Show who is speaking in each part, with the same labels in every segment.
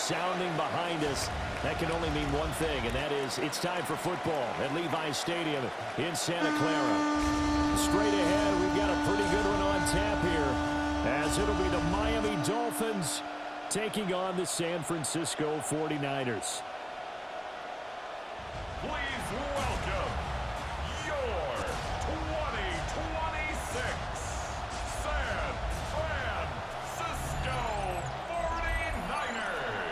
Speaker 1: sounding behind us, that can only mean one thing, and that is it's time for football at Levi's Stadium in Santa Clara. Straight ahead, we've got a pretty good one on tap here, as it'll be the Miami Dolphins taking on the San Francisco 49ers.
Speaker 2: Please welcome your 2026 San Francisco 49ers.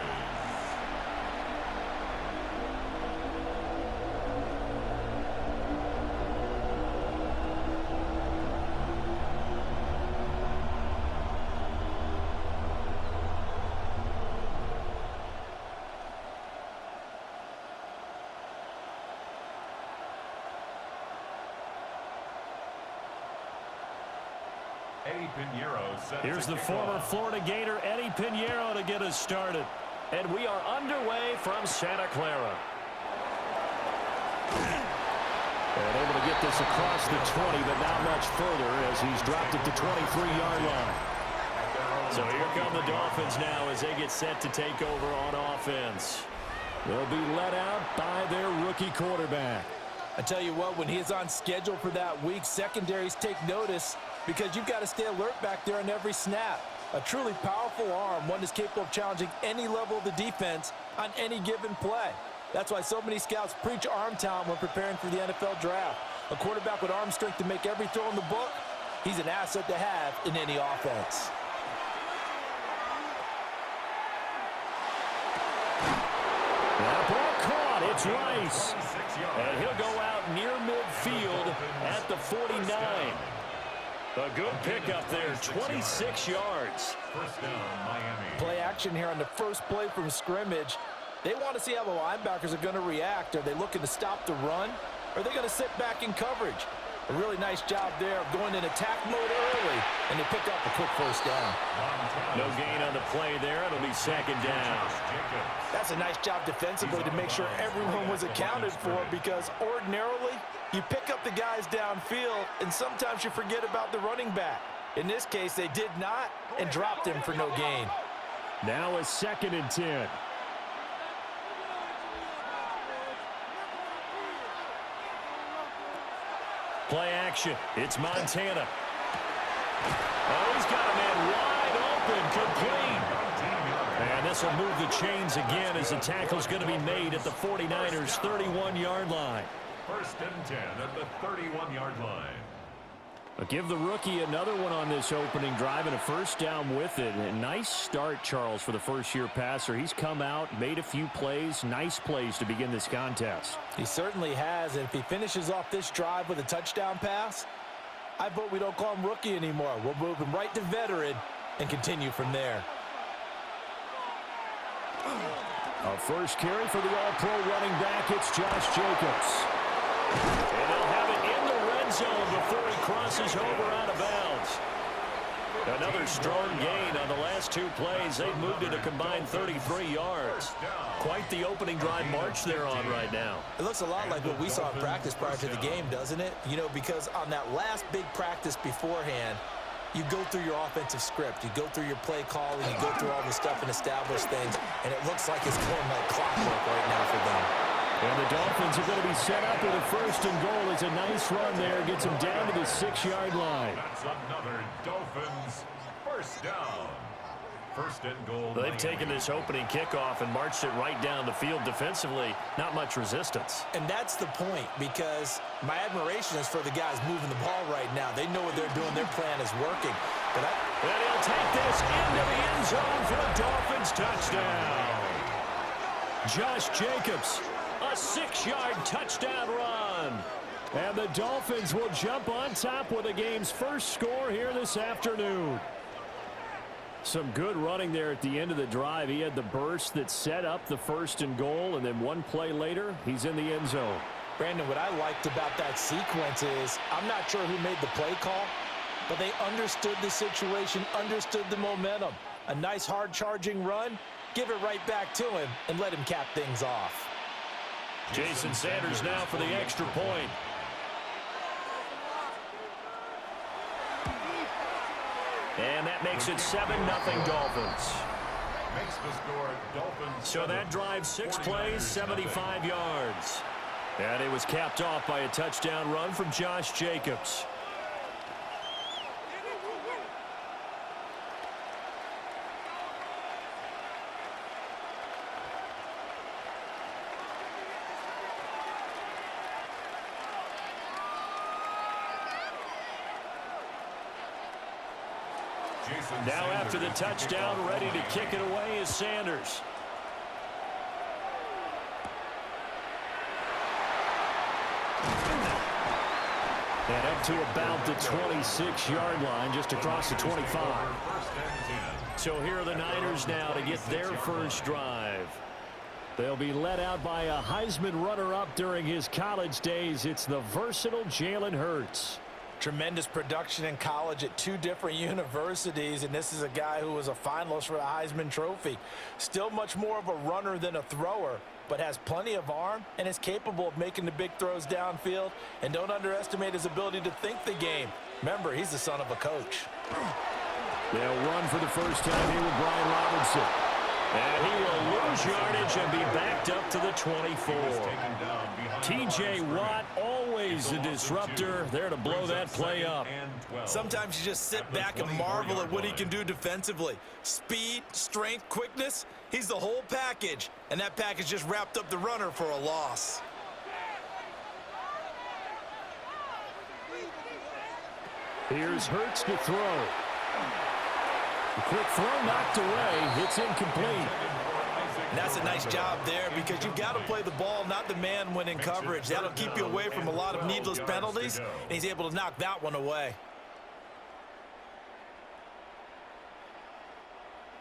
Speaker 1: Here's the former Florida Gator, Eddie Pinheiro, to get us started. And we are underway from Santa Clara. And able to get this across the 20, but not much further as he's dropped it to 23-yard line. So here come the Dolphins now as they get set to take over on offense. They'll be let out by their rookie quarterback.
Speaker 3: I tell you what, when he is on schedule for that week, secondaries take notice because you've got to stay alert back there on every snap. A truly powerful arm, one that's capable of challenging any level of the defense on any given play. That's why so many scouts preach arm talent when preparing for the NFL draft. A quarterback with arm strength to make every throw in the book, he's an asset to have in any offense.
Speaker 1: That ball caught. It's Rice. And he'll go out near midfield at the 49. A good pickup there, 26 yards.
Speaker 2: First down, Miami.
Speaker 3: Play action here on the first play from scrimmage. They want to see how the linebackers are going to react. Are they looking to stop the run? Or are they going to sit back in coverage? A really nice job there of going in attack mode early, and they pick up a quick first down.
Speaker 1: No gain on the play there. It'll be second down.
Speaker 3: That's a nice job defensively to make sure everyone was accounted for, because ordinarily you pick up the guys downfield, and sometimes you forget about the running back. In this case, they did not and dropped him for no gain.
Speaker 1: Now a 2nd and 10. Play action. It's Montana. Oh, he's got a man wide open, complete. And this will move the chains again as the tackle's going to be made at the 49ers' 31-yard line.
Speaker 2: First and 10 at the 31-yard line.
Speaker 1: But give the rookie another one on this opening drive and a first down with it. A nice start, Charles, for the first-year passer. He's come out, made a few plays, nice plays to begin this contest.
Speaker 3: He certainly has, and if he finishes off this drive with a touchdown pass, I vote we don't call him rookie anymore. We'll move him right to veteran and continue from there.
Speaker 1: A first carry for the all-pro running back. It's Josh Jacobs. And they'll have it in the red zone before he crosses over out of bounds. Another strong gain on the last two plays. They've moved it a combined 33 yards. Quite the opening drive march they're on right now.
Speaker 3: It looks a lot like what we saw in practice prior to the game, doesn't it? You know, because on that last big practice beforehand, you go through your offensive script, you go through your play calling, you go through all the stuff and establish things, and it looks like it's going like clockwork right now for them.
Speaker 1: And the Dolphins are going to be set up with a first and goal. It's a nice run there. Gets them down to the 6-yard line.
Speaker 2: That's another Dolphins first down. First and goal.
Speaker 1: They've taken this opening kickoff and marched it right down the field defensively. Not much resistance.
Speaker 3: And that's the point, because my admiration is for the guys moving the ball right now. They know what they're doing. Their plan is working.
Speaker 1: And he'll take this into the end zone for a Dolphins touchdown. Josh Jacobs, a 6-yard touchdown run. And the Dolphins will jump on top with the game's first score here this afternoon. Some good running there at the end of the drive. He had the burst that set up the first and goal, and then one play later, he's in the end zone.
Speaker 3: Brandon, what I liked about that sequence is I'm not sure who made the play call, but they understood the situation, understood the momentum. A nice hard-charging run, give it right back to him, and let him cap things off.
Speaker 1: Jason Sanders now for the extra point. And that makes it 7-0 Dolphins.
Speaker 2: makes the score Dolphins.
Speaker 1: So that drive, 6 plays, 75 yards. And it was capped off by a touchdown run from Josh Jacobs. Now after the touchdown, ready to kick it away is Sanders. And up to about the 26-yard line, just across the 25. So here are the Niners now to get their first drive. They'll be led out by a Heisman runner-up during his college days. It's the versatile Jalen Hurts.
Speaker 3: Tremendous production in college at 2 different universities, and this is a guy who was a finalist for the Heisman Trophy. Still much more of a runner than a thrower, but has plenty of arm and is capable of making the big throws downfield. And don't underestimate his ability to think the game. Remember, he's the son of a coach.
Speaker 1: They'll run for the first time here with Brian Robinson. And he will lose yardage and be backed up to the 24. T.J. Watt, always a disruptor, there to blow that play up.
Speaker 3: Sometimes you just sit back and marvel at what he can do defensively. Speed, strength, quickness, he's the whole package. And that package just wrapped up the runner for a loss.
Speaker 1: Here's Hurts to throw. A quick throw knocked away. It's incomplete.
Speaker 3: And that's a nice job there because you've got to play the ball, not the man when in coverage. That'll keep you away from a lot of needless penalties, and he's able to knock that one away.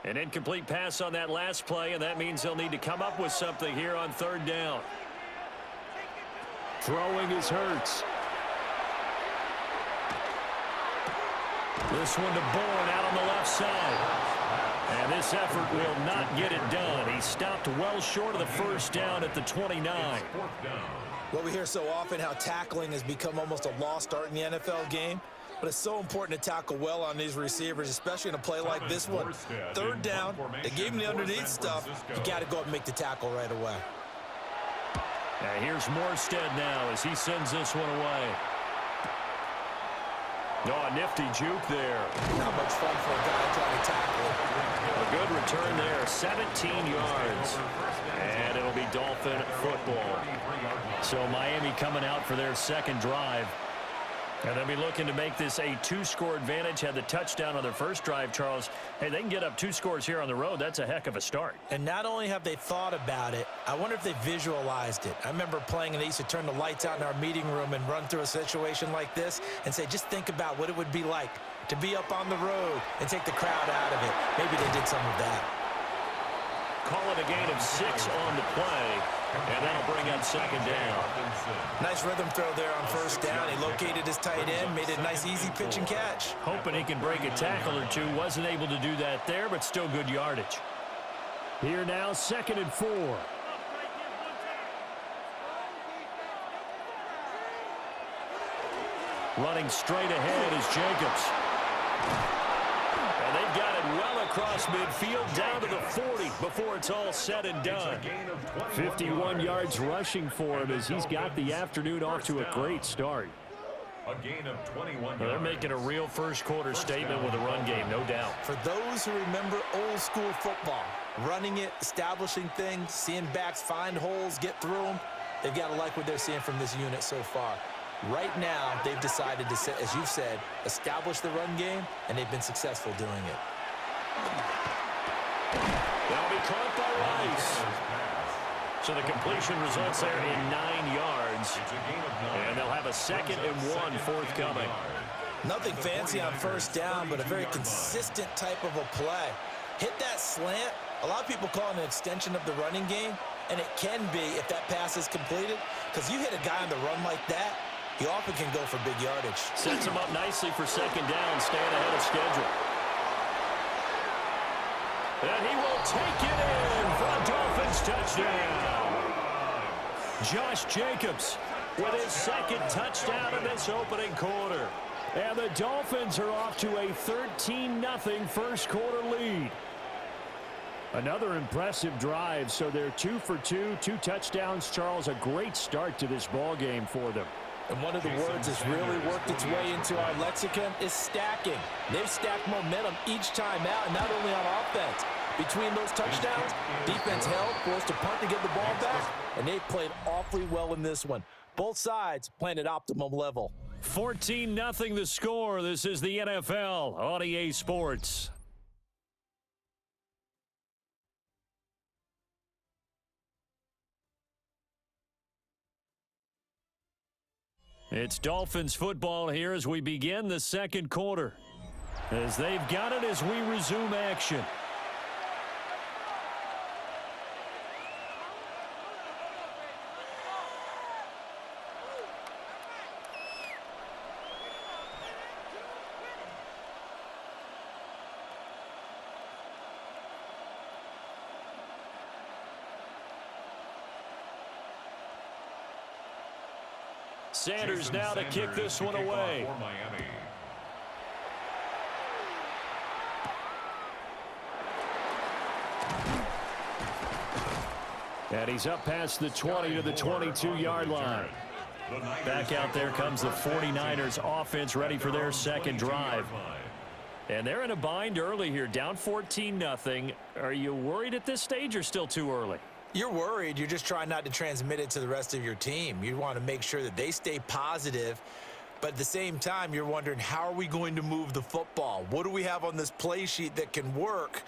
Speaker 1: An incomplete pass on that last play, and that means they'll need to come up with something here on 3rd down. Throwing is Hurts. This one to Bourne out on the left side. And this effort will not get it done. He stopped well short of the first down at the 29.
Speaker 3: Well, we hear so often how tackling has become almost a lost art in the NFL game. But it's so important to tackle well on these receivers, especially in a play like this one. 3rd down, they gave him the underneath stuff. You got to go up and make the tackle right away.
Speaker 1: And here's Morstead now as he sends this one away. Oh, a nifty juke there.
Speaker 3: Not much fun for a guy trying to tackle.
Speaker 1: A good return there, 17 yards. And it'll be Dolphin football. So Miami coming out for their second drive. And they'll be looking to make this a 2-score advantage. Had the touchdown on their first drive, Charles. Hey, they can get up 2 scores here on the road. That's a heck of a start.
Speaker 3: And not only have they thought about it, I wonder if they visualized it. I remember playing and they used to turn the lights out in our meeting room and run through a situation like this and say, just think about what it would be like to be up on the road and take the crowd out of it. Maybe they did some of that.
Speaker 1: Call it a gain of 6 on the play. And that'll bring up 2nd down.
Speaker 3: Nice rhythm throw there on 1st down. He located his tight end, made it a nice, easy pitch and catch.
Speaker 1: Hoping he can break a tackle or two. Wasn't able to do that there, but still good yardage. Here now, 2nd and 4. Running straight ahead is Jacobs. And they've got it well across midfield down to the 40 before it's all said and done. 51 yards rushing for him as he's got the afternoon off to a great start.
Speaker 2: A gain of 21
Speaker 1: They're making a real first-quarter statement with a run game, no doubt.
Speaker 3: For those who remember old-school football, running it, establishing things, seeing backs find holes, get through them, they've got to like what they're seeing from this unit so far. Right now, they've decided to, as you've said, establish the run game, and they've been successful doing it.
Speaker 1: They'll be caught by Rice. So the completion results there in 9 yards. And they'll have a 2nd and 1 forthcoming.
Speaker 3: Nothing fancy on 1st down, but a very consistent type of a play. Hit that slant. A lot of people call it an extension of the running game, and it can be if that pass is completed, because you hit a guy on the run like that, he often can go for big yardage.
Speaker 1: Sets him up nicely for 2nd down, staying ahead of schedule. And he will take it in for a Dolphins touchdown. Josh Jacobs with his 2nd touchdown in this opening quarter. And the Dolphins are off to a 13-0 first-quarter lead. Another impressive drive, so they're 2 for 2, 2 touchdowns. Charles, a great start to this ball game for them.
Speaker 3: And one of the words that's really worked its way into our lexicon is stacking. They've stacked momentum each time out, and not only on offense. Between those touchdowns, defense held, forced a punt to get the ball back, and they played awfully well in this one. Both sides playing at optimum level.
Speaker 1: 14-0 the score. This is the NFL on EA Sports. It's Dolphins football here as we begin the second quarter. As they've got it as we resume action. Sanders now to kick this one away. And he's up past the 20 to the 22-yard line. Back out there comes the 49ers offense ready for their second drive. And they're in a bind early here, down 14-0. Are you worried at this stage or still too early?
Speaker 3: You're worried. You're just trying not to transmit it to the rest of your team. You want to make sure that they stay positive. But at the same time, you're wondering, how are we going to move the football? What do we have on this play sheet that can work?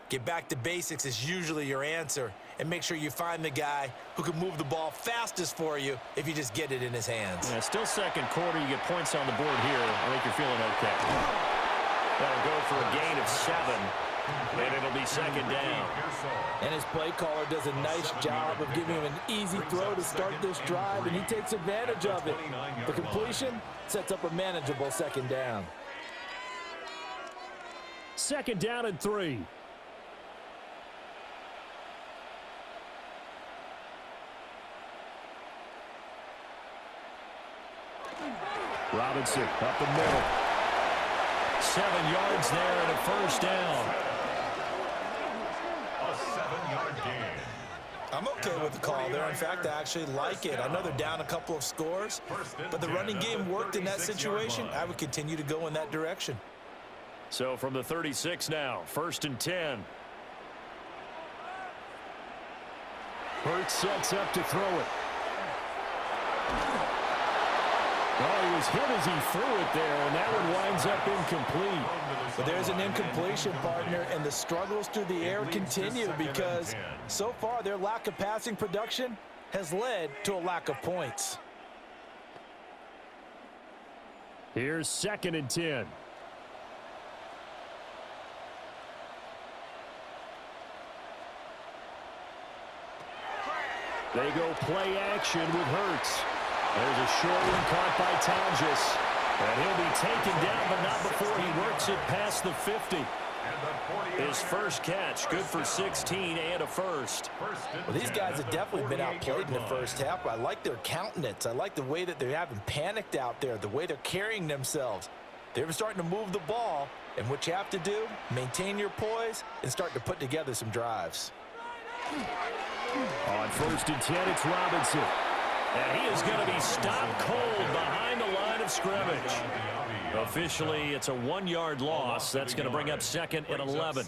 Speaker 3: Get back to basics is usually your answer. And make sure you find the guy who can move the ball fastest for you if you just get it in his hands.
Speaker 1: Yeah, still second quarter. You get points on the board here. I think you're feeling okay. That'll go for a gain of 7. And it'll be second down.
Speaker 3: And his play caller does a nice job of giving him an easy throw to start this drive, and he takes advantage of it. The completion sets up a manageable second down.
Speaker 1: Second down and 3. Robinson up the middle. 7 yards there and a first down.
Speaker 2: A 7-yard gain.
Speaker 3: I'm okay with the call there. In fact, I actually like it. I know they're down a couple of scores, but the running game worked in that situation. I would continue to go in that direction.
Speaker 1: So from the 36 now, 1st and 10. Hurts sets up to throw it. Oh, he was hit as he threw it there, and that one winds up incomplete.
Speaker 3: But there's an incompletion, partner, and the struggles through the air continue because so far their lack of passing production has led to a lack of points.
Speaker 1: Here's 2nd and 10. They go play action with Hurts. There's a short one caught by Tonjes. And he'll be taken down, but not before he works it past the 50. His first catch, good for 16 and a first.
Speaker 3: Well, these guys have definitely been outplayed in the first half. I like their countenance. I like the way that they haven't panicked out there, the way they're carrying themselves. They're starting to move the ball, and what you have to do, maintain your poise and start to put together some drives.
Speaker 1: On 1st and 10, it's Robinson. And he is going to be stopped cold behind the line of scrimmage. Officially, it's a 1-yard loss. That's going to bring up 2nd and 11.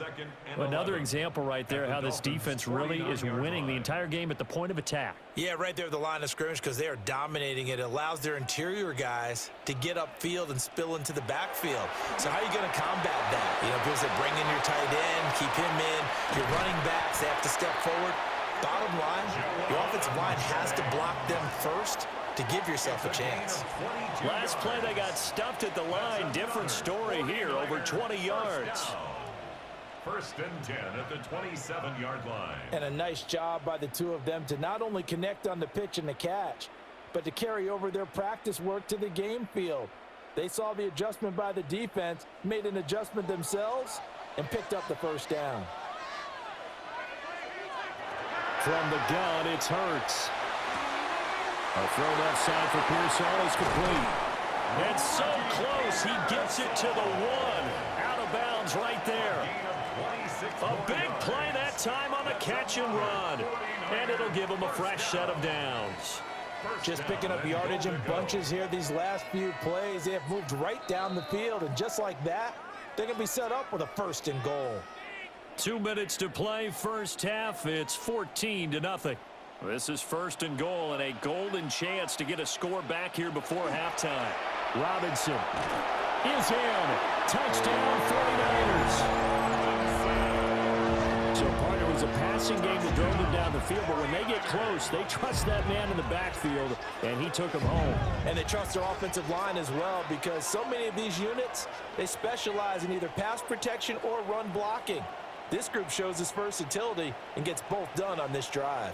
Speaker 1: Another example right there how this defense really is winning the entire game at the point of attack.
Speaker 3: Yeah, right there at the line of scrimmage because they are dominating it. It allows their interior guys to get upfield and spill into the backfield. So how are you going to combat that? You know, people say bring in your tight end, keep him in. Your running backs, they have to step forward. Bottom line, the offensive line has to block them first to give yourself a chance.
Speaker 1: Last play, they got stuffed at the line. Different story here, over 20 yards.
Speaker 2: 1st and 10 at the 27-yard line.
Speaker 3: And a nice job by the two of them to not only connect on the pitch and the catch, but to carry over their practice work to the game field. They saw the adjustment by the defense, made an adjustment themselves, and picked up the first down.
Speaker 1: From the gun, it's Hurts. A throw left side for Pearsall is complete. And so close, he gets it to the 1. Out of bounds right there. A big play that time on the catch and run. And it'll give them a fresh set of downs.
Speaker 3: Just picking up yardage in bunches here these last few plays. They have moved right down the field, and just like that, they're going to be set up with a 1st and goal.
Speaker 1: 2 minutes to play, first half. It's 14-0. This is 1st and goal and a golden chance to get a score back here before halftime. Robinson is in. Touchdown, 49ers. So part it was a passing game that drove them down the field, but when they get close, they trust that man in the backfield, and he took them home.
Speaker 3: And they trust their offensive line as well, because so many of these units, they specialize in either pass protection or run blocking. This group shows its versatility and gets both done on this drive.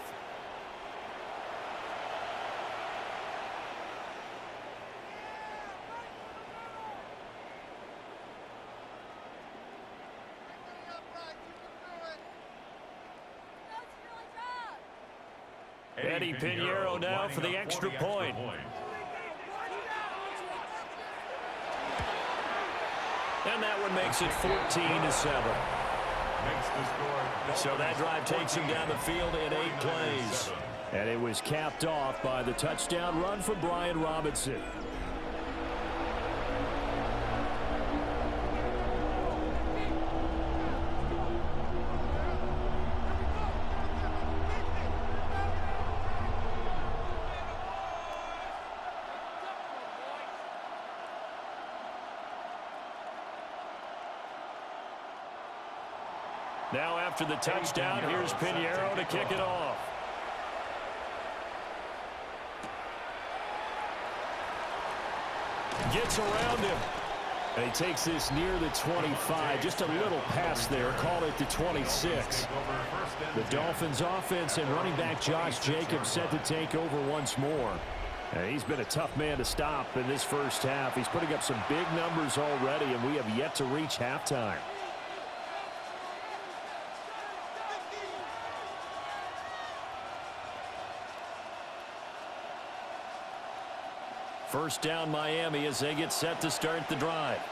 Speaker 1: Eddie Pinheiro now for the extra point. And that one makes it 14-7. So that drive takes him down the field in 8 plays. And it was capped off by the touchdown run from Brian Robinson. Now after the touchdown, here's Pinheiro to kick it off. Gets around him. And he takes this near the 25. Just a little pass there. Call it the 26. The Dolphins offense and running back Josh Jacobs set to take over once more. And he's been a tough man to stop in this first half. He's putting up some big numbers already, and we have yet to reach halftime. First down Miami as they get set to start the drive.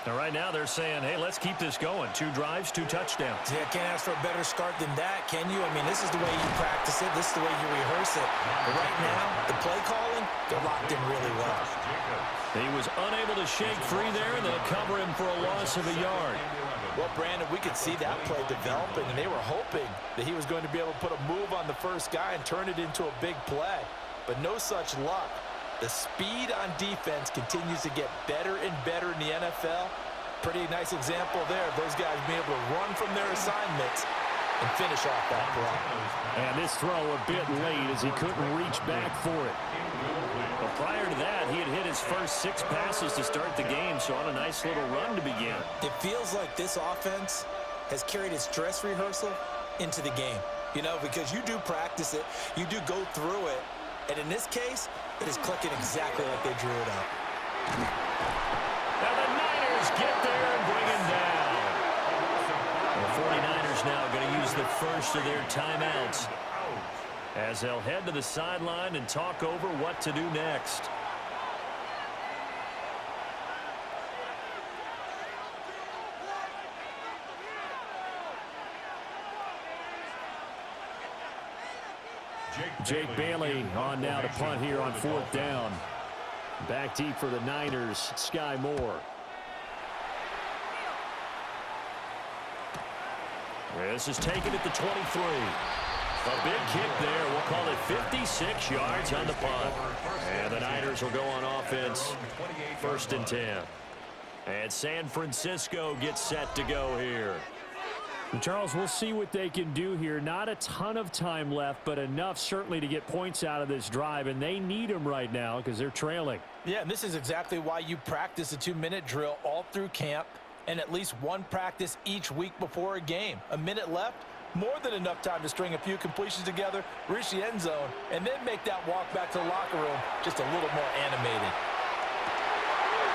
Speaker 1: Now right now they're saying, hey, let's keep this going. 2 drives, 2 touchdowns.
Speaker 3: Yeah, can't ask for a better start than that, can you? I mean, this is the way you practice it. This is the way you rehearse it. But right now, the play calling, they're locked in really well.
Speaker 1: He was unable to shake free there, and they'll cover him for a loss of a yard.
Speaker 3: Well, Brandon, we could see that play developing, and they were hoping that he was going to be able to put a move on the first guy and turn it into a big play. But no such luck. The speed on defense continues to get better and better in the NFL. Pretty nice example there of those guys being able to run from their assignments and finish off that play.
Speaker 1: And this throw a bit late as he couldn't reach back for it. But prior to that, he had hit his first 6 passes to start the game, so on a nice little run to begin.
Speaker 3: It feels like this offense has carried its dress rehearsal into the game. You know, because you do practice it, you do go through it, and in this case, it is clicking exactly like they drew it up.
Speaker 1: Now the Niners get there and bring him down. The 49ers now going to use the first of their timeouts as they'll head to the sideline and talk over what to do next. Jake Bailey on now to punt here on 4th down. Back deep for the Niners, Sky Moore. This is taken at the 23. A big kick there. We'll call it 56 yards on the punt. And the Niners will go on offense. 1st and 10. And San Francisco gets set to go here. And Charles, we'll see what they can do here. Not a ton of time left, but enough certainly to get points out of this drive, and they need them right now because they're trailing.
Speaker 3: Yeah, and this is exactly why you practice a 2-minute drill all through camp and at least one practice each week before a game. A minute left, more than enough time to string a few completions together, reach the end zone, and then make that walk back to the locker room just a little more animated.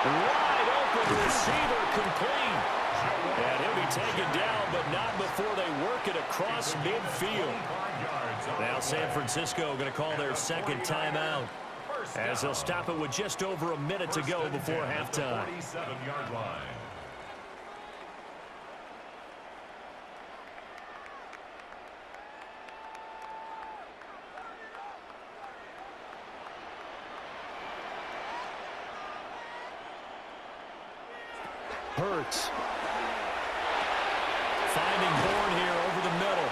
Speaker 1: Wide open receiver complete. And he'll be taken down, but not before they work it across midfield. Now San Francisco going to call their 2nd timeout as they'll stop it with just over a minute to go before halftime. Hurts. Finding Bourne here over the middle.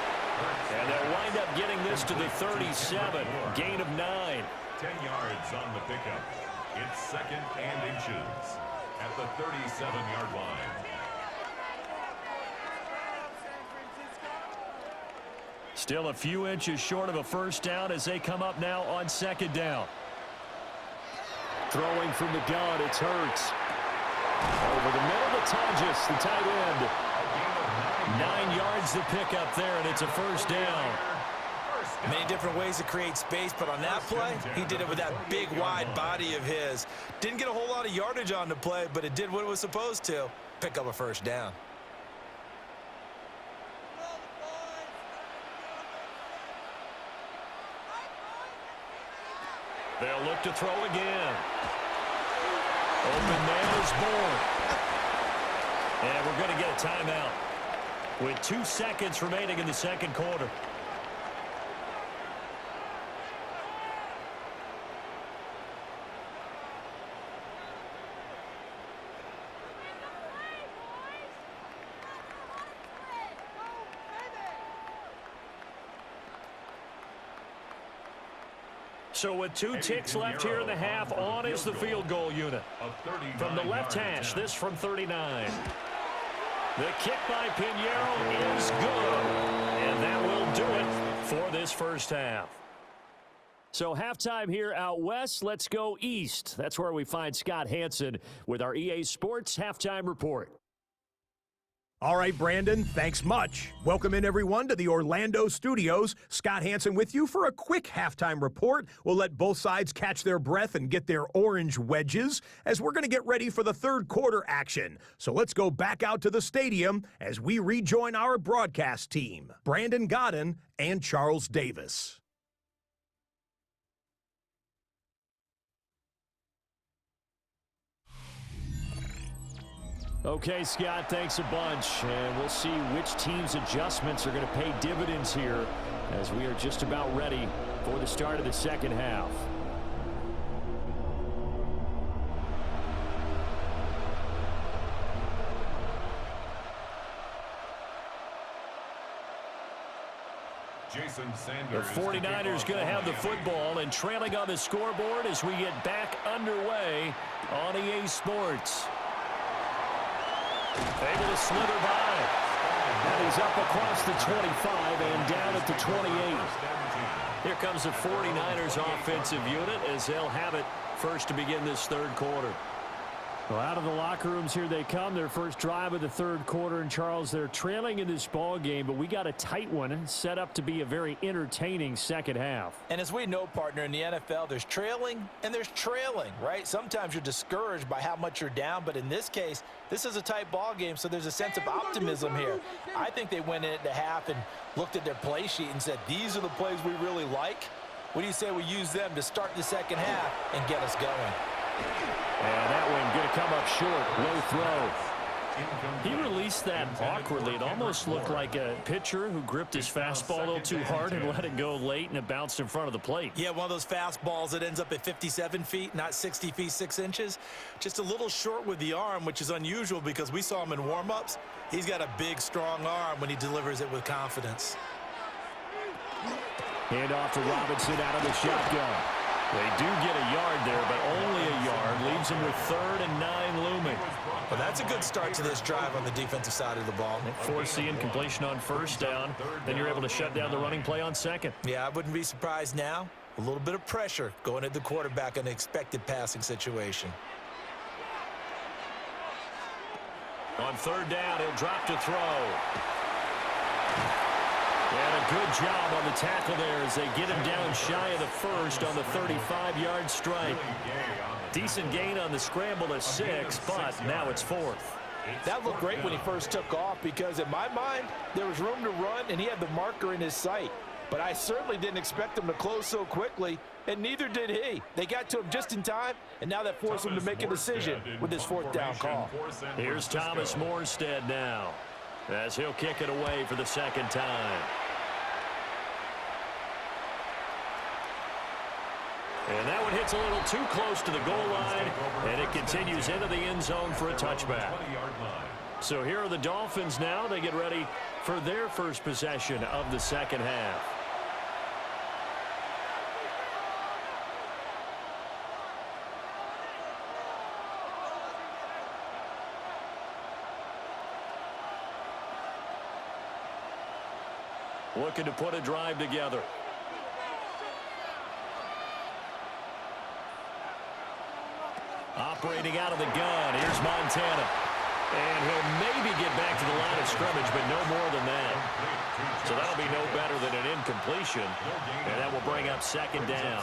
Speaker 1: And they'll wind up getting this to the 37. Gain of 9.
Speaker 2: 10 yards on the pickup. It's 2nd and inches at the 37-yard line.
Speaker 1: Still a few inches short of a first down as they come up now on 2nd down. Throwing from the gun, it's Hurts. Over the middle to Tonjes, the tight end. 9 yards to pick up there, and it's a first down.
Speaker 3: Many different ways to create space, but on that play, he did it with that big, wide body of his. Didn't get a whole lot of yardage on the play, but it did what it was supposed to. Pick up a first down.
Speaker 1: They'll look to throw again. Open man is Bourne. And we're going to get a timeout with 2 seconds remaining in the second quarter. So with 2 ticks left here in the half, on is the field goal unit. From the left hash, this from 39. The kick by Pinheiro is good. And that will do it for this first half. So halftime here out west. Let's go east. That's where we find Scott Hanson with our EA Sports Halftime Report.
Speaker 4: All right, Brandon, thanks much. Welcome in, everyone, to the Orlando studios. Scott Hanson with you for a quick halftime report. We'll let both sides catch their breath and get their orange wedges as we're going to get ready for the third quarter action. So let's go back out to the stadium as we rejoin our broadcast team, Brandon Godden and Charles Davis.
Speaker 1: Okay, Scott, thanks a bunch. And we'll see which team's adjustments are going to pay dividends here as we are just about ready for the start of the second half.
Speaker 2: Jason
Speaker 1: The
Speaker 2: Sanders.
Speaker 1: 49ers going to have the football and trailing on the scoreboard as we get back underway on EA Sports. Able to slither by. And he's up across the 25 and down at the 28. Here comes the 49ers offensive unit as they'll have it first to begin this third quarter. Well, out of the locker rooms here they come. Their first drive of the third quarter. And, Charles, they're trailing in this ball game, but we got a tight one set up to be a very entertaining second half.
Speaker 3: And as we know, partner, in the NFL, there's trailing and there's trailing, right? Sometimes you're discouraged by how much you're down, but in this case, this is a tight ball game, so there's a sense of optimism here. I think they went into half and looked at their play sheet and said, these are the plays we really like. What do you say we use them to start the second half and get us going?
Speaker 1: And that one going to come up short. Low throw. He released that awkwardly. It almost looked like a pitcher who gripped his fastball a little too hard and let it go late, and it bounced in front of the plate.
Speaker 3: Yeah, one of those fastballs that ends up at 57 feet, not 60 feet, 6 inches. Just a little short with the arm, which is unusual because we saw him in warm-ups. He's got a big, strong arm when he delivers it with confidence.
Speaker 1: Hand off to Robinson out of the shotgun. They do get a yard there, but only a yard. Leaves them with 3rd and 9 looming.
Speaker 3: Well, that's a good start to this drive on the defensive side of the ball.
Speaker 1: Forcing completion on first down. Then you're able to shut down the running play on second.
Speaker 3: Yeah, I wouldn't be surprised now. A little bit of pressure going at the quarterback in an expected passing situation.
Speaker 1: On 3rd down, he'll drop to throw. And a good job on the tackle there as they get him down shy of the first on the 35-yard strike. Decent gain on the scramble to 6, but now it's 4th.
Speaker 3: That looked great when he first took off because in my mind, there was room to run and he had the marker in his sight. But I certainly didn't expect him to close so quickly, and neither did he. They got to him just in time, and now that forced him to make a decision with his 4th down call.
Speaker 1: Here's Thomas Morstead now as he'll kick it away for the second time. And that one hits a little too close to the goal line, and it continues into the end zone for a touchback. So here are the Dolphins now. They get ready for their first possession of the second half. Looking to put a drive together. Operating out of the gun. Here's Montana. And he'll maybe get back to the line of scrimmage, but no more than that. So that'll be no better than an incompletion. And that will bring up second down.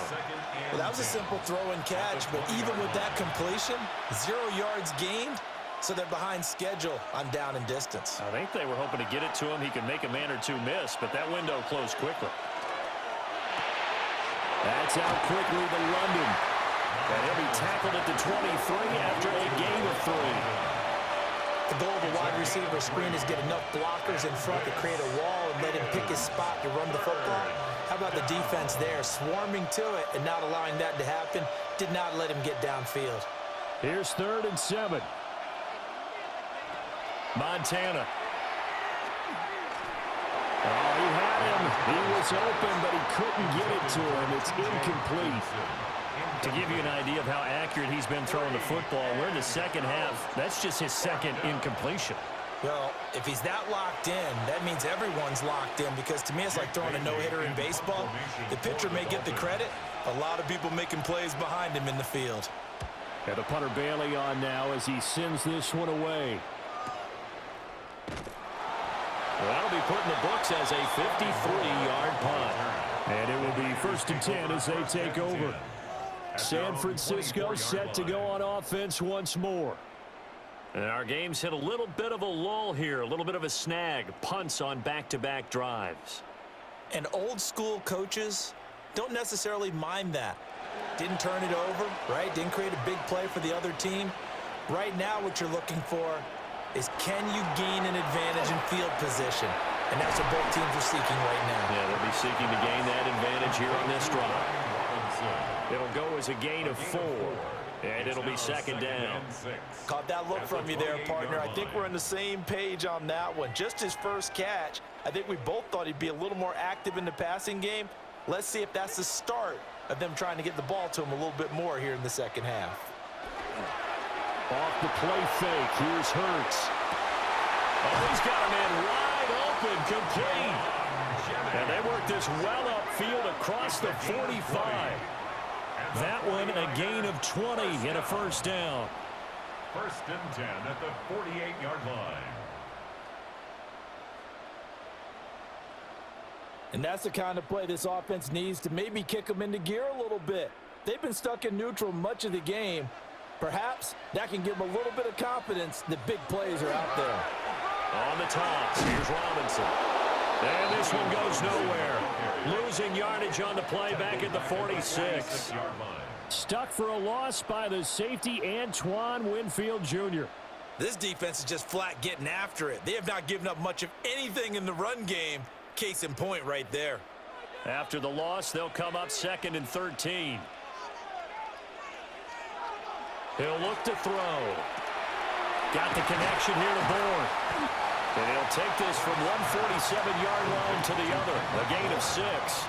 Speaker 3: Well, that was a simple throw and catch, but even with that completion, 0 yards gained. So they're behind schedule on down and distance.
Speaker 1: I think they were hoping to get it to him. He could make a man or two miss, but that window closed quickly. That's out quickly to London. And he'll be tackled at the 23 after a gain of 3.
Speaker 3: The goal of a wide receiver screen is get enough blockers in front to create a wall and let him pick his spot to run the football. How about the defense there, swarming to it and not allowing that to happen? Did not let him get downfield.
Speaker 1: Here's 3rd and 7. Montana. Oh, he had him. He was open, but he couldn't get it to him. It's incomplete. To give you an idea of how accurate he's been throwing the football, we're in the second half. That's just his second incompletion.
Speaker 3: Well, if he's that locked in, that means everyone's locked in, because to me it's like throwing a no-hitter in baseball. The pitcher may get the credit. A lot of people making plays behind him in the field.
Speaker 1: And the punter Bailey on now as he sends this one away. Well, that'll be put in the books as a 53-yard punt. And it will be 1st and 10 as they take over. San Francisco set to go on offense once more. And our game's hit a little bit of a lull here, a little bit of a snag. Punts on back-to-back drives.
Speaker 3: And old-school coaches don't necessarily mind that. Didn't turn it over, right? Didn't create a big play for the other team. Right now what you're looking for is, can you gain an advantage in field position? And that's what both teams are seeking right now.
Speaker 1: Yeah, they'll be seeking to gain that advantage here on this drive. It'll go as a gain of 4, and it'll be second down.
Speaker 3: Caught that look from you there, partner. I think we're on the same page on that one. Just his first catch. I think we both thought he'd be a little more active in the passing game. Let's see if that's the start of them trying to get the ball to him a little bit more here in the second half.
Speaker 1: Off the play fake, here's Hurts. Oh, he's got a man wide open, complete. And they work this well upfield across the 45. That one a gain of 20 and a first down.
Speaker 2: 1st and 10 at the 48-yard line.
Speaker 3: And that's the kind of play this offense needs to maybe kick them into gear a little bit. They've been stuck in neutral much of the game. Perhaps that can give them a little bit of confidence that big plays are out there.
Speaker 1: On the toss, here's Robinson. And this one goes nowhere. Losing yardage on the play back at the 46. Stuck for a loss by the safety Antoine Winfield Jr.
Speaker 3: This defense is just flat getting after it. They have not given up much of anything in the run game. Case in point right there.
Speaker 1: After the loss, they'll come up 2nd and 13. He'll look to throw. Got the connection here to Bourne. And he'll take this from 147-yard line to the other. A gain of 6.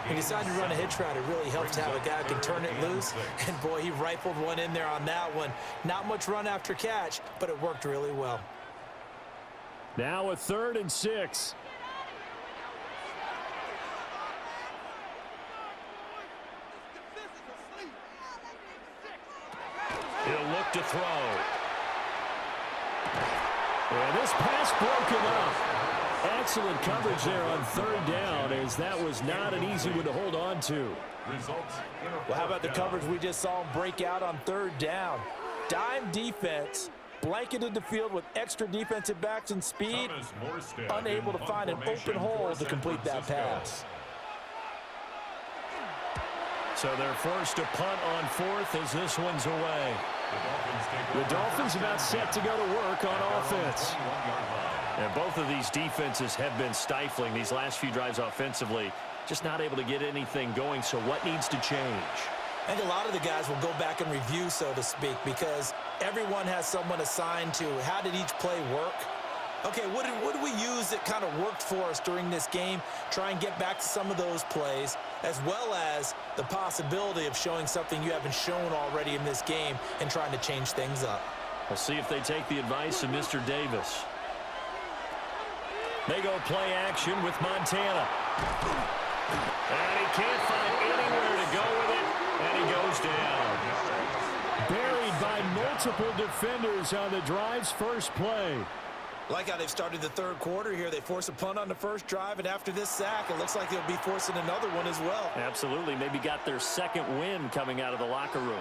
Speaker 3: He decided to run a hitch route. It really helps to have a guy who can turn it loose. And, boy, he rifled one in there on that one. Not much run after catch, but it worked really well.
Speaker 1: Now a 3rd and 6. He'll look to throw. And this pass broken up. Excellent coverage there on 3rd down, as that was not an easy one to hold on to.
Speaker 3: Well, how about the coverage we just saw him break out on 3rd down? Dime defense, blanketed the field with extra defensive backs and speed, unable to find an open hole to complete that pass.
Speaker 1: So they're forced to punt on 4th as this one's away. The Dolphins about set to go to work on offense. And both of these defenses have been stifling these last few drives offensively. Just not able to get anything going, so what needs to change?
Speaker 3: I think a lot of the guys will go back and review, so to speak, because everyone has someone assigned to how did each play work. Okay, what did we use that kind of worked for us during this game? Try and get back to some of those plays, as well as the possibility of showing something you haven't shown already in this game and trying to change things up.
Speaker 1: We'll see if they take the advice of Mr. Davis. They go play action with Montana. And he can't find anywhere to go with it, and he goes down.
Speaker 5: Buried by multiple defenders on the drive's first play.
Speaker 3: Like how they've started the third quarter here. They force a punt on the first drive, and after this sack, it looks like they'll be forcing another one as well.
Speaker 1: Absolutely. Maybe got their second win coming out of the locker room.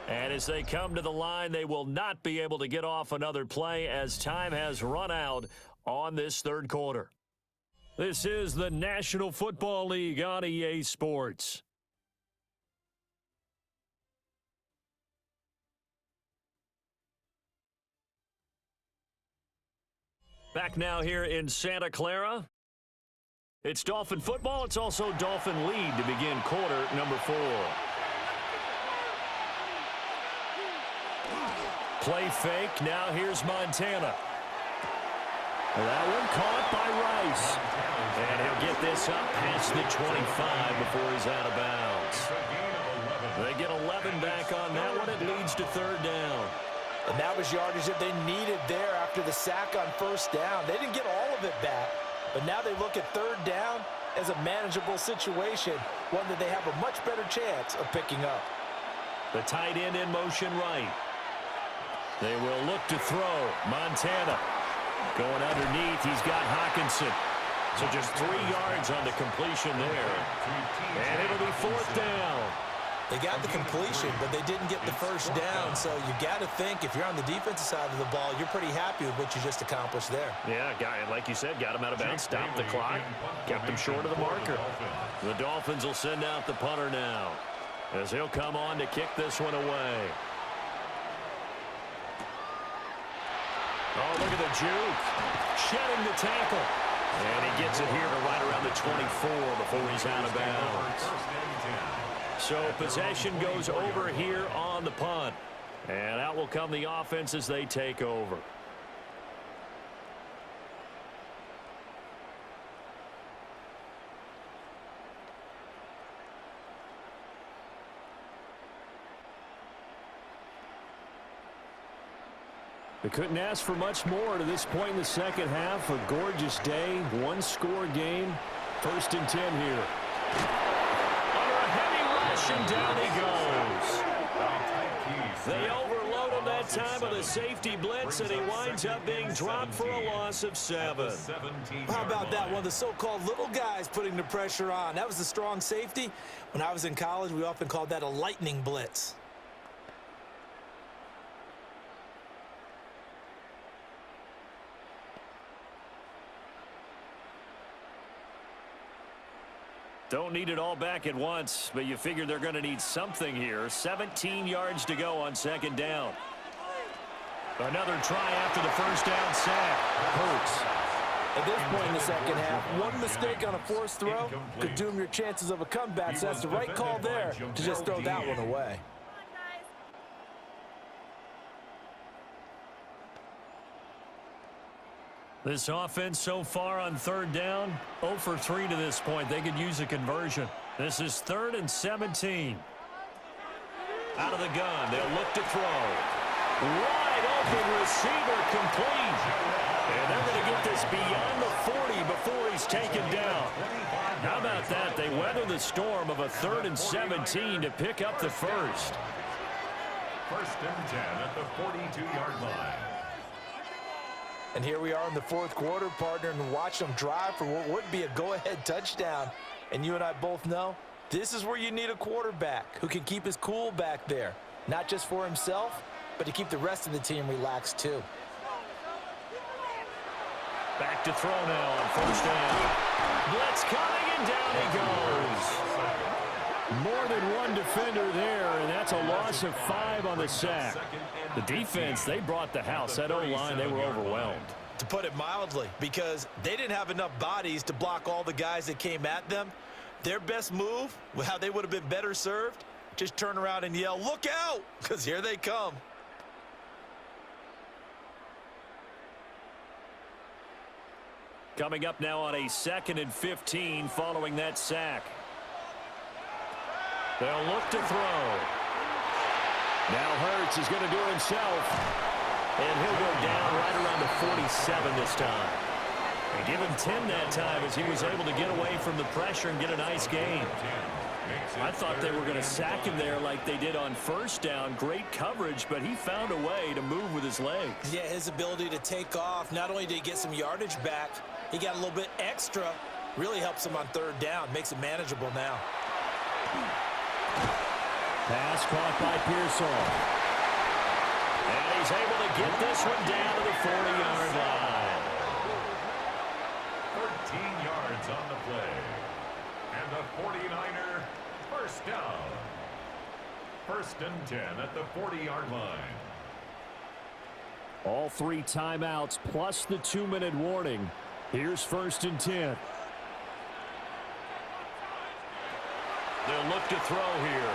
Speaker 1: And as they come to the line, they will not be able to get off another play as time has run out on this third quarter. This is the National Football League on EA Sports. Back now here in Santa Clara. It's Dolphin football. It's also Dolphin lead to begin quarter number 4. Play fake. Now here's Montana. That one caught by Rice. And he'll get this up past the 25 before he's out of bounds. They get 11 back on that one. It leads to third down.
Speaker 3: And that was yardage that they needed there after the sack on first down. They didn't get all of it back, but now they look at third down as a manageable situation, one that they have a much better chance of picking up.
Speaker 1: The tight end in motion right. They will look to throw. Montana going underneath. He's got Hawkinson. So just 3 yards on the completion there. And it'll be fourth down.
Speaker 3: They got the completion, but they didn't get the first down. So you got to think if you're on the defensive side of the ball, you're pretty happy with what you just accomplished there.
Speaker 1: Yeah, like you said, got him out of bounds, stopped the clock, kept him short of the marker. The Dolphins will send out the punter now as he'll come on to kick this one away. Oh, look at the juke. Shedding the tackle. And he gets it here to right around the 24 before he's out of bounds. So possession goes over here on the punt. And out will come the offense as they take over. They couldn't ask for much more to this point in the second half. A gorgeous day, one-score game. 1st and 10 here. Under a heavy rush, and down he goes. They overload him that time with a safety blitz, and he winds up being dropped for a loss of 7.
Speaker 3: How about that? One of the so-called little guys putting the pressure on. That was the strong safety. When I was in college, we often called that a lightning blitz.
Speaker 1: Don't need it all back at once, but you figure they're going to need something here. 17 yards to go on second down. Another try after the first down sack. Hurts.
Speaker 3: At this point in the second half, one mistake on a forced throw could doom your chances of a comeback, so that's the right call there to just throw that one away.
Speaker 1: This offense so far on third down, 0 for 3 to this point. They could use a conversion. This is 3rd and 17. Out of the gun, they'll look to throw. Wide open receiver complete. And they're going to get this beyond the 40 before he's taken down. How about that? They weather the storm of a 3rd and 17 to pick up the first.
Speaker 2: 1st and 10 at the 42-yard line.
Speaker 3: And here we are in the fourth quarter, partner, and watch them drive for what would be a go-ahead touchdown. And you and I both know this is where you need a quarterback who can keep his cool back there, not just for himself, but to keep the rest of the team relaxed too.
Speaker 1: Back to throw now on first down. Blitz coming, and down he goes.
Speaker 5: More than one defender there, and that's a loss of 5 on the sack.
Speaker 1: The defense, they brought the house. That O-line, they were overwhelmed.
Speaker 3: To put it mildly, because they didn't have enough bodies to block all the guys that came at them. Their best move, how they would have been better served, just turn around and yell, "Look out!" because here they come.
Speaker 1: Coming up now on a 2nd and 15 following that sack. They'll look to throw.
Speaker 5: Now Hurts is going to do it himself.
Speaker 1: And he'll go down right around the 47 this time. And give him 10 that time as he was able to get away from the pressure and get a nice gain. I thought they were going to sack him there like they did on first down. Great coverage, but he found a way to move with his legs.
Speaker 3: Yeah, his ability to take off, not only did he get some yardage back, he got a little bit extra. Really helps him on 3rd down. Makes it manageable now.
Speaker 5: Pass caught by Pearsall.
Speaker 1: And he's able to get this one down to the 40-yard line.
Speaker 2: 13 yards on the play. And the 49er first down. 1st and 10 at the 40-yard line.
Speaker 5: All 3 timeouts plus the 2-minute warning. Here's 1st and 10.
Speaker 1: They'll look to throw here.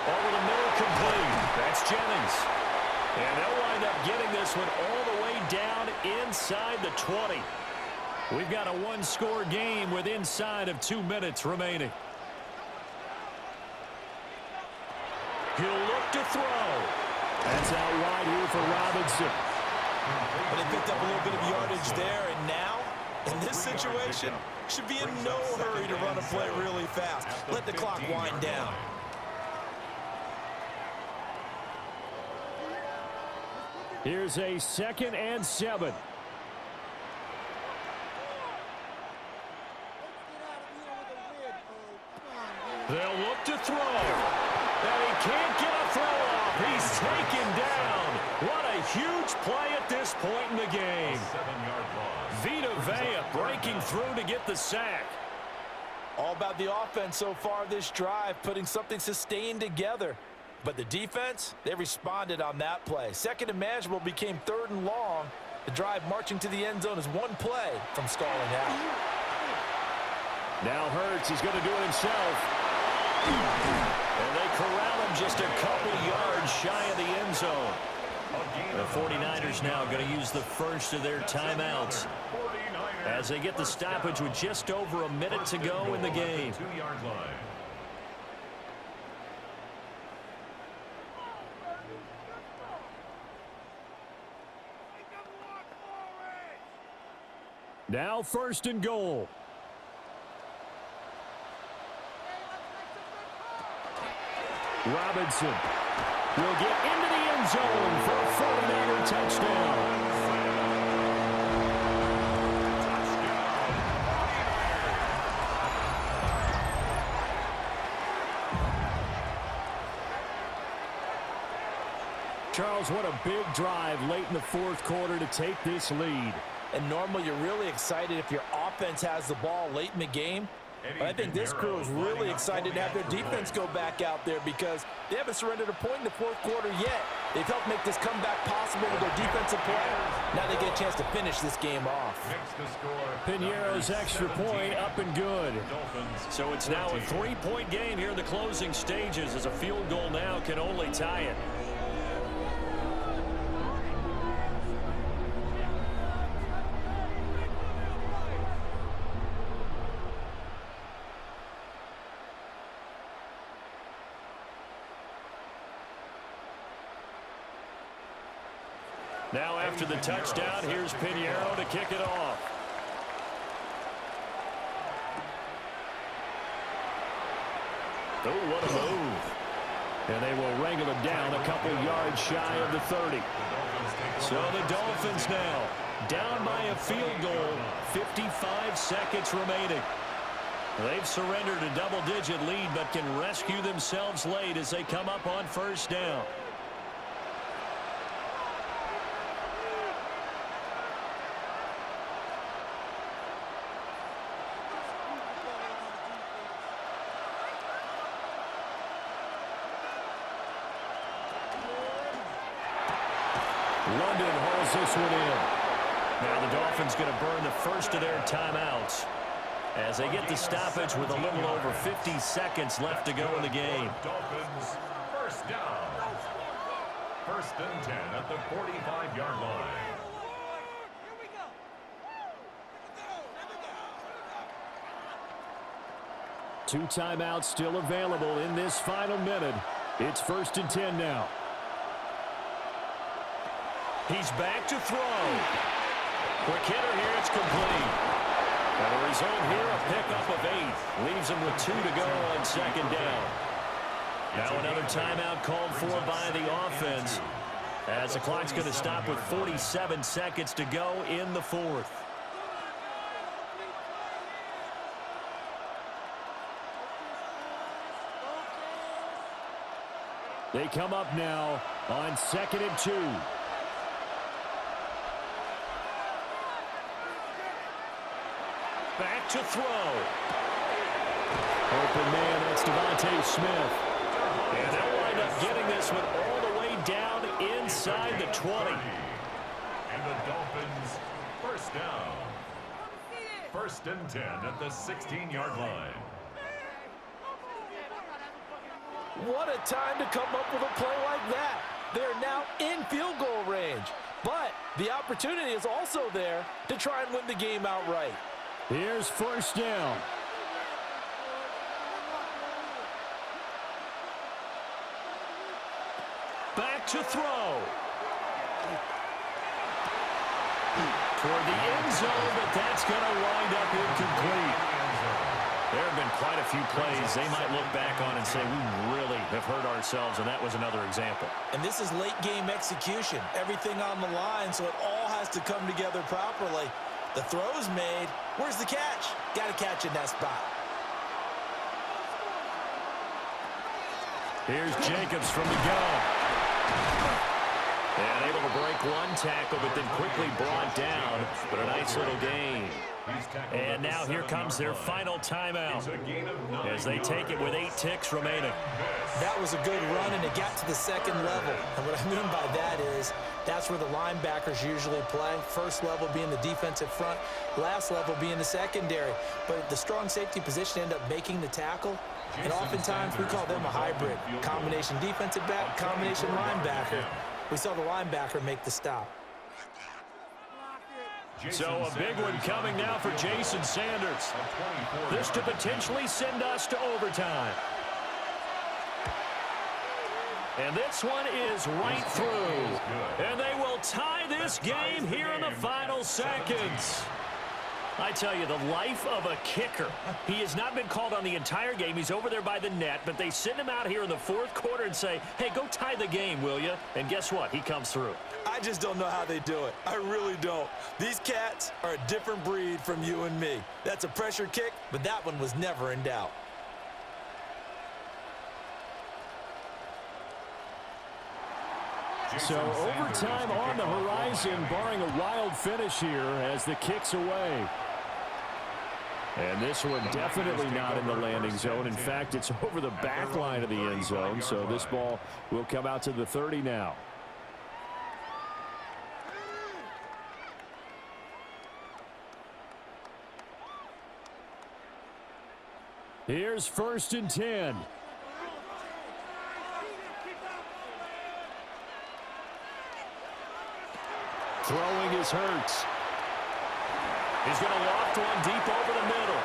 Speaker 1: Over the middle, complete. That's Jennings. And they'll wind up getting this one all the way down inside the 20. We've got a 1-score game with inside of 2 minutes remaining. He'll look to throw.
Speaker 5: That's out wide here for Robinson.
Speaker 3: But they picked up a little bit of yardage there, and now, in this situation, should be in no hurry to run a play really fast. Let the clock wind down.
Speaker 5: Here's a 2nd and 7.
Speaker 1: They'll look to throw. And he can't get a throw off. He's taken down. What a huge play at this point in the game.
Speaker 2: 7-yard loss.
Speaker 1: Vita Vea breaking through to get the sack.
Speaker 3: All about the offense so far this drive, putting something sustained together. But the defense, they responded on that play. 2nd and manageable became 3rd and long. The drive marching to the end zone is 1 play from stalling out.
Speaker 5: Now Hurts is going to do it himself.
Speaker 1: And they corral him just a couple yards shy of the end zone. The 49ers now going to use the first of their timeouts as they get the stoppage with just over a minute to go in the game.
Speaker 2: 2-yard line.
Speaker 5: Now 1st and goal. Robinson will get into the end zone for a 49er touchdown. Charles, what a big drive late in the 4th quarter to take this lead.
Speaker 3: And normally you're really excited if your offense has the ball late in the game. But I think this crew is really excited to have their defense go back out there because they haven't surrendered a point in the 4th quarter yet. They've helped make this comeback possible with their defensive play. Now they get a chance to finish this game off.
Speaker 5: Piñeiro's extra point up and good.
Speaker 1: So it's now a 3-point game here in the closing stages as a field goal now can only tie it. Now after the touchdown, here's Piñeiro to kick it off. Oh, what a move. And they will wrangle it down a couple yards shy of the 30. So the Dolphins now down by a field goal, 55 seconds remaining. They've surrendered a double-digit lead but can rescue themselves late as they come up on first down.
Speaker 5: London hauls this one in.
Speaker 1: Now the Dolphins going to burn the first of their timeouts as they get the stoppage with a little over 50 seconds left to go in the game.
Speaker 2: Dolphins, first down. First and 10 at the 45-yard line.
Speaker 5: Two timeouts still available in this final minute. It's first and 10 now.
Speaker 1: He's back to throw. Quick hitter here, it's complete. And the result here, a pickup of 8. Leaves him with 2 to go on second down. Now another timeout called for by the offense, as the clock's going to stop with 47 seconds to go in the fourth.
Speaker 5: They come up now on 2nd and 2.
Speaker 1: Back to throw.
Speaker 5: Open man, that's Devontae Smith.
Speaker 1: And they'll wind up getting this one all the way down inside the 20.
Speaker 2: And the Dolphins, first down. First and 10 at the 16-yard line.
Speaker 3: What a time to come up with a play like that. They're now in field goal range. But the opportunity is also there to try and win the game outright.
Speaker 5: Here's first down.
Speaker 1: Back to throw. Toward the end zone, but that's going to wind up incomplete. There have been quite a few plays they might look back on and say, we really have hurt ourselves, and that was another example.
Speaker 3: And this is late game execution. Everything on the line, so it all has to come together properly. The throw's made. Where's the catch? Got to catch in that spot.
Speaker 1: Here's Jacobs from the gun. And able to break one tackle, but then quickly brought down. But a nice little gain. And now here comes their final timeout as they take it with 8 ticks remaining.
Speaker 3: That was a good run, and it got to the second level. And what I mean by that is that's where the linebackers usually play. First level being the defensive front, last level being the secondary. But the strong safety position ended up making the tackle. And oftentimes we call them a hybrid. Combination defensive back, combination linebacker. We saw the linebacker make the stop.
Speaker 1: So a big one coming now for Jason Sanders. This to potentially send us to overtime. And this one is right through. And they will tie this game here in the final seconds. I tell you, the life of a kicker. He has not been called on the entire game. He's over there by the net, but they send him out here in the fourth quarter and say, hey, go tie the game, will you? And guess what? He comes through.
Speaker 3: I just don't know how they do it. I really don't. These cats are a different breed from you and me. That's a pressure kick, but that one was never in doubt.
Speaker 5: So overtime on the horizon, barring a wild finish here as the kick's away. And this one definitely not in the landing zone. In fact, it's over the back line of the end zone, so this ball will come out to the 30 now. Here's first and 10. Throwing is Hurts.
Speaker 1: He's going to loft one deep over the middle.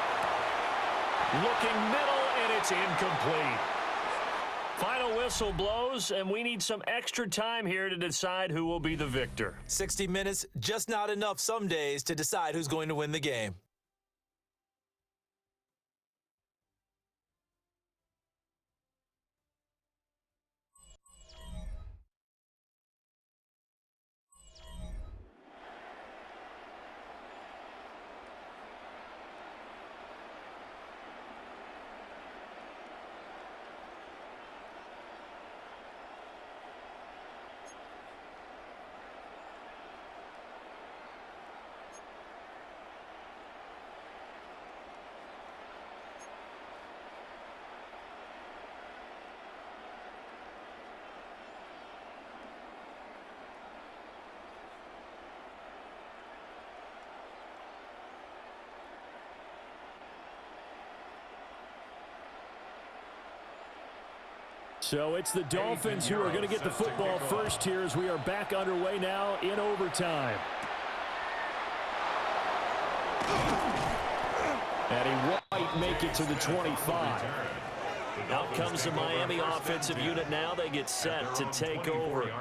Speaker 1: Looking middle, and it's incomplete. Final whistle blows, and we need some extra time here to decide who will be the victor.
Speaker 3: 60 minutes, just not enough some days to decide who's going to win the game.
Speaker 5: So it's the Dolphins who are going to get the football first here as we are back underway now in overtime. And he won't make it to the 25.
Speaker 1: Out comes the Miami offensive unit now. They get set to take over.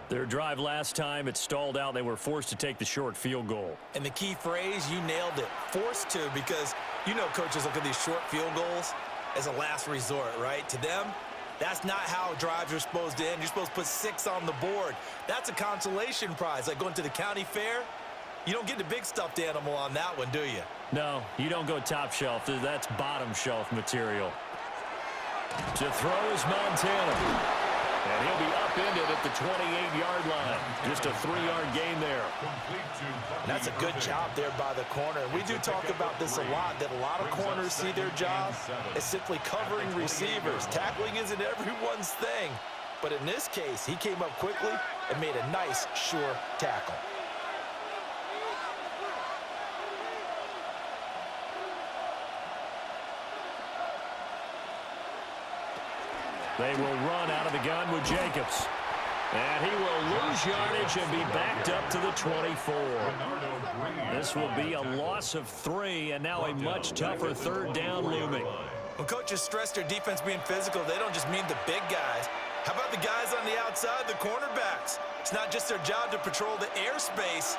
Speaker 5: Their drive last time, it stalled out. They were forced to take the short field goal.
Speaker 3: And the key phrase, you nailed it, forced to, because you know coaches look at these short field goals as a last resort, right? To them, that's not how drives are supposed to end. You're supposed to put 6 on the board. That's a consolation prize, like going to the county fair. You don't get the big stuffed animal on that one, do you?
Speaker 5: No, you don't go top shelf. That's bottom shelf material.
Speaker 1: To throw is Montana. And he'll be upended at the 28-yard line. Just a 3-yard gain there.
Speaker 3: And that's a good job there by the corner. We do talk about this a lot, that a lot of corners see their job as simply covering receivers. Tackling isn't everyone's thing. But in this case, he came up quickly and made a nice, sure tackle.
Speaker 1: They will run out of the gun with Jacobs. And he will lose yardage and be backed up to the 24. This will be a loss of 3, and now a much tougher third down looming.
Speaker 3: When coaches stress their defense being physical, they don't just mean the big guys. How about the guys on the outside, the cornerbacks? It's not just their job to patrol the airspace.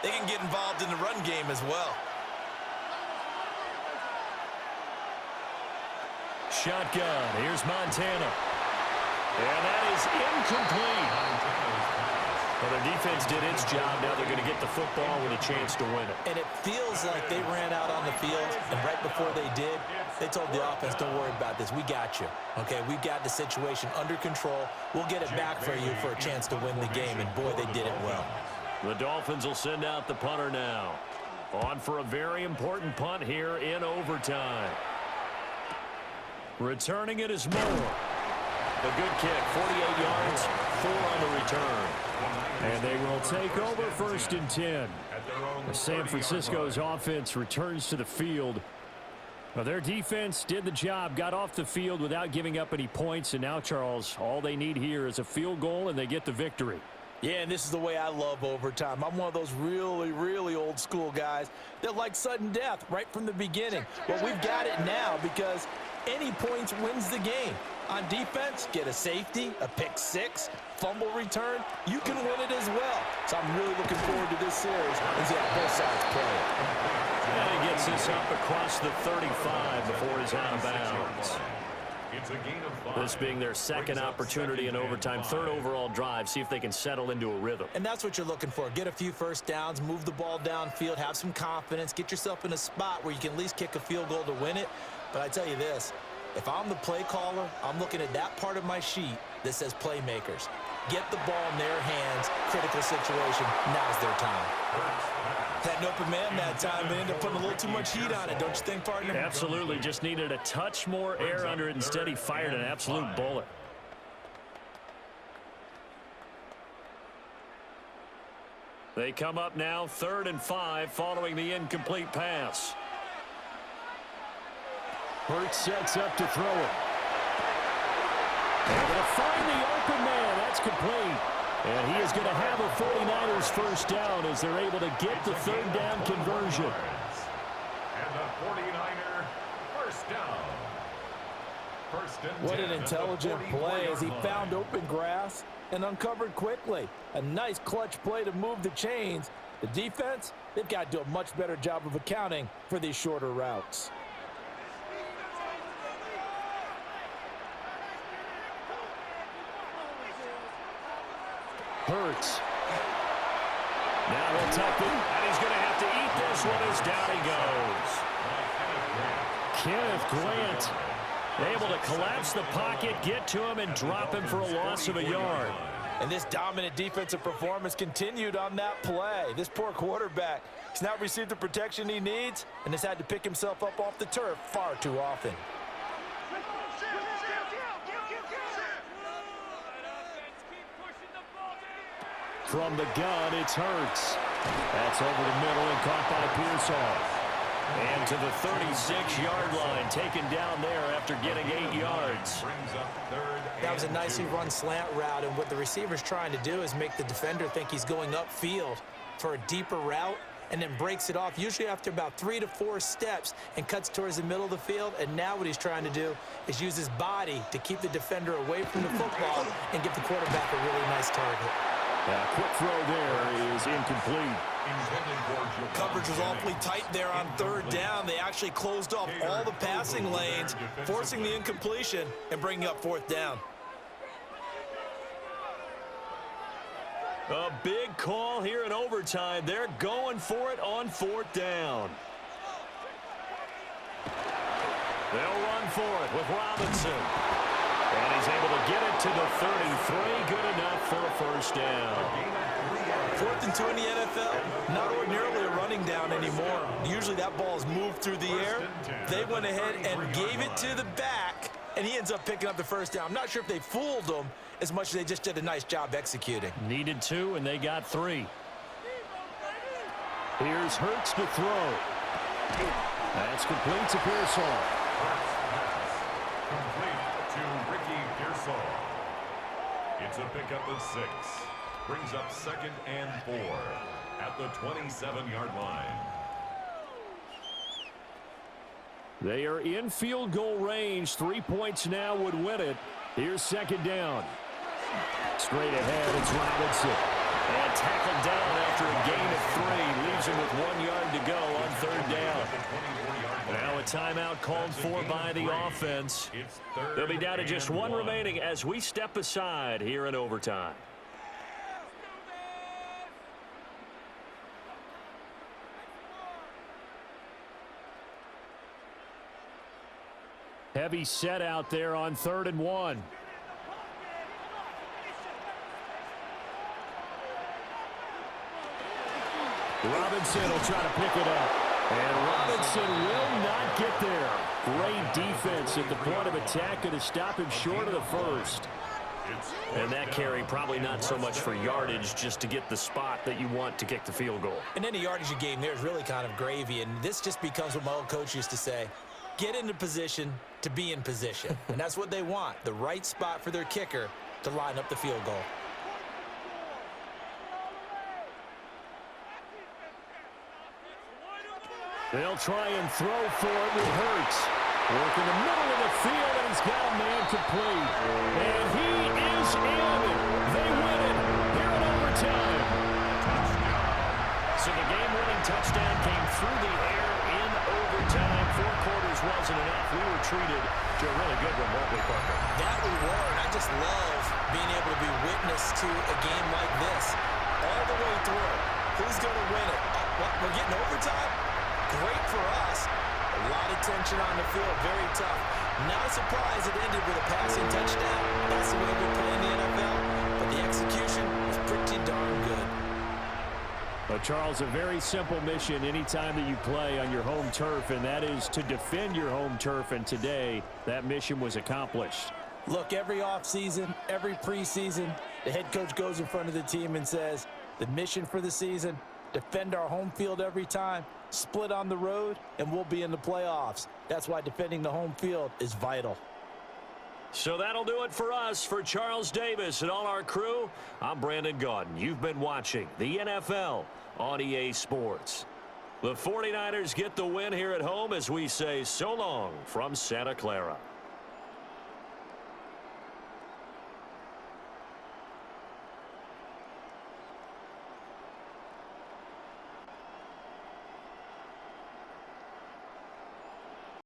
Speaker 3: They can get involved in the run game as well.
Speaker 1: Shotgun. Here's Montana. And that is incomplete. Well, their defense did its job. Now they're going to get the football with a chance to win it.
Speaker 3: And it feels like they ran out on the field, and right before they did, they told the offense, don't worry about this. We got you. Okay, we've got the situation under control. We'll get it back for you for a chance to win the game. And, boy, they did it well.
Speaker 1: The Dolphins will send out the punter now. On for a very important punt here in overtime. Returning it is Moore. A good kick, 48 yards, 4 on the return.
Speaker 5: And they will take over 1st and 10. San Francisco's offense returns to the field. Well, their defense did the job, got off the field without giving up any points. And now, Charles, all they need here is a field goal, and they get the victory.
Speaker 3: Yeah, and this is the way I love overtime. I'm one of those really, really old school guys that like sudden death right from the beginning. Well, we've got it now because any points wins the game. On defense, get a safety, a pick 6, fumble return, you can win it as well. So I'm really looking forward to this series and see how both sides play it.
Speaker 1: And he gets this up across the 35 before he's out of bounds. This being their second opportunity in overtime, 3rd overall drive, see if they can settle into a rhythm.
Speaker 3: And that's what you're looking for. Get a few first downs, move the ball downfield, have some confidence, get yourself in a spot where you can at least kick a field goal to win it. But I tell you this, if I'm the play caller, I'm looking at that part of my sheet that says playmakers. Get the ball in their hands, critical situation, now's their time. Had an open man that time, but ended up putting a little too much heat on it, don't you think, partner?
Speaker 1: Absolutely, just needed a touch more air under it. Instead, he fired an absolute bullet. They come up now, 3rd and 5, following the incomplete pass.
Speaker 5: Hurts sets up to throw it. They're going to find the open man. That's complete. And he is going to have a 49ers first down as they're able to get the 3rd down conversion.
Speaker 2: And the 49er first down.
Speaker 3: What an intelligent play as he found open grass and uncovered quickly. A nice clutch play to move the chains. The defense, they've got to do a much better job of accounting for these shorter routes.
Speaker 5: Hurts.
Speaker 1: Now he'll tuck it, and he's going to have to eat this one as down he goes.
Speaker 5: Kenneth Grant
Speaker 1: Able to collapse the pocket, get to him, and drop him for a loss of a yard.
Speaker 3: And this dominant defensive performance continued on that play. This poor quarterback has not received the protection he needs and has had to pick himself up off the turf far too often.
Speaker 5: From the gun, it's Hurts. That's over the middle and caught by Pearsall.
Speaker 1: And to the 36-yard line, taken down there after getting 8 yards.
Speaker 3: That was a nicely run slant route, and what the receiver's trying to do is make the defender think he's going upfield for a deeper route, and then breaks it off, usually after about 3 to 4 steps, and cuts towards the middle of the field. And now what he's trying to do is use his body to keep the defender away from the football and give the quarterback a really nice target.
Speaker 5: Quick throw there is incomplete.
Speaker 3: Coverage was awfully tight there on third down. They actually closed off all the passing lanes, forcing the incompletion and bringing up fourth down.
Speaker 1: A big call here in overtime. They're going for it on fourth down. They'll run for it with Robinson. And he's able to get it to the 33. Good enough for a first down.
Speaker 3: 4th and 2 in the NFL, not ordinarily a running down anymore. Usually that ball is moved through the air. They went ahead and gave it to the back, and he ends up picking up the first down. I'm not sure if they fooled him as much as they just did a nice job executing.
Speaker 1: Needed 2, and they got 3.
Speaker 5: Here's Hurts to throw. That's complete to Pearsall.
Speaker 2: Complete to Ricky Pearsall. It's a pickup of 6. Brings up 2nd and 4 at the 27-yard line.
Speaker 5: They are in field goal range. 3 points now would win it. Here's 2nd down. Straight ahead, it's Robinson.
Speaker 1: And tackled down after a gain of 3. Leaves him with 1 yard to go on third down. Now a timeout called for by the offense. They'll be down to just 1 remaining as we step aside here in overtime.
Speaker 5: Heavy set out there on 3rd and 1. Robinson will try to pick it up. And Robinson will not get there. Great defense at the point of attack to stop him short of the first.
Speaker 1: And that carry probably not so much for yardage, just to get the spot that you want to kick the field goal.
Speaker 3: And any yardage you gain there is really kind of gravy, and this just becomes what my old coach used to say. Get into position to be in position. And that's what they want, the right spot for their kicker to line up the field goal.
Speaker 5: They'll try and throw for it with Hurts. Work in the middle of the field, and he's got a man complete. And he is in. They win it here in overtime.
Speaker 1: So the game-winning touchdown came through the air in overtime. 4 quarters wasn't enough. We were treated to a really good one, weren't we, Parker?
Speaker 3: That we were, and I just love being able to be witness to a game like this all the way through. Who's going to win it? We're getting overtime? Great for us. A lot of tension on the field, very tough. Not a surprise it ended with a passing touchdown. That's the way we play in the NFL, but the execution was pretty darn good.
Speaker 5: But Charles, a very simple mission anytime that you play on your home turf, and that is to defend your home turf, and today that mission was accomplished.
Speaker 3: Look, every offseason, every preseason, the head coach goes in front of the team and says, the mission for the season, defend our home field every time, split on the road, and we'll be in the playoffs. That's why defending the home field is vital.
Speaker 1: So that'll do it for us. For Charles Davis and all our crew, I'm Brandon Gaudin. You've been watching the NFL on EA Sports. The 49ers get the win here at home as we say so long from Santa Clara.